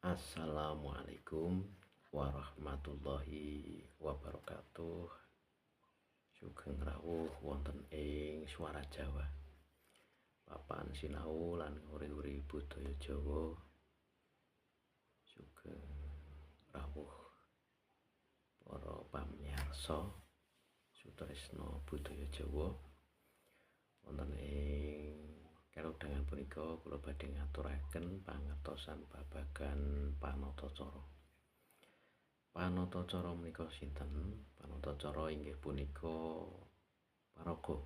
Assalamualaikum warahmatullahi wabarakatuh. Sugeng rawuh wonten ing Swara Jawa. Papan sinau lan nguri-uri budaya Jawa. Sugeng rawuh para pamirsa sutresna budaya Jawa. Wonten ing kalodhangan punika kula badhe ngaturaken pangertosan babagan panatacara. Panatacara menika sinten? Panatacara inggih punika paraga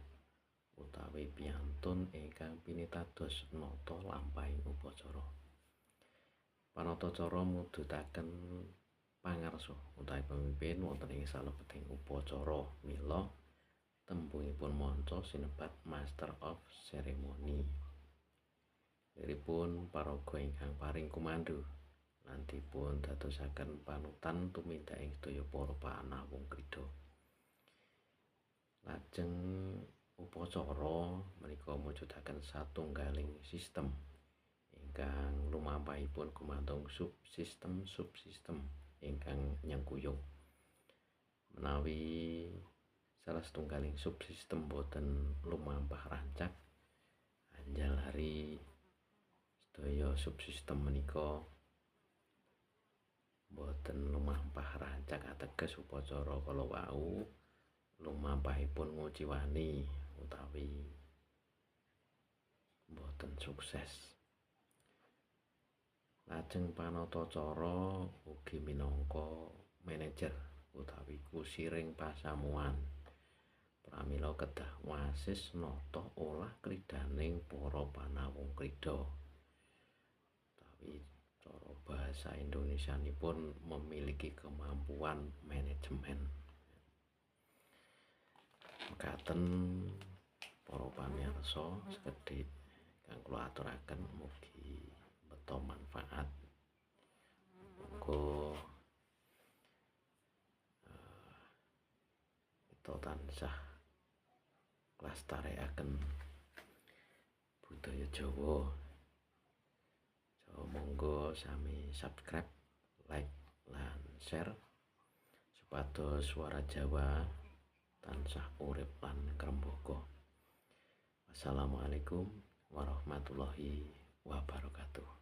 utawi piyantun ingkang pinitados nata lampahing upacara. Panatacara mujutaken pangarsa utawi pamimpin wonten ing salebeting upacara mila tembungipun manca sinebat Master of Ceremony. Liripun paraga ingkang paring komando lan dipun dadosaken panutan tumindak ing sedaya para panawung krida. Lajeng upacara menika mujudaken satunggaling sistem ingkang lumampahipun gumantung subsistem ingkang nyengkuyung. Menawi salah setunggaling subsistem boten lumampah rancak, anjalari sedaya subsistem menika boten lumampah rancak ateges upacara kala wau lumampahipun nguciwani utawi boten sukses. Lajeng panatacara ugi minangka manajer utawi kusiring pasamuan pramila kedah wasis nata olah kridaning para panawung krida. Utawi cara bahasa Indonesianipun memiliki kemampuan manajemen. Mekaten para pamirsa sekedhik kang kula aturaken mugi beta manfaat. Muga kita tansah nglestarekaken budaya Jawa. Monggo sami subscribe, like, lan share supados Swara Jawa tansah urip lan krembaka. Wassalamualaikum warahmatullahi wabarakatuh.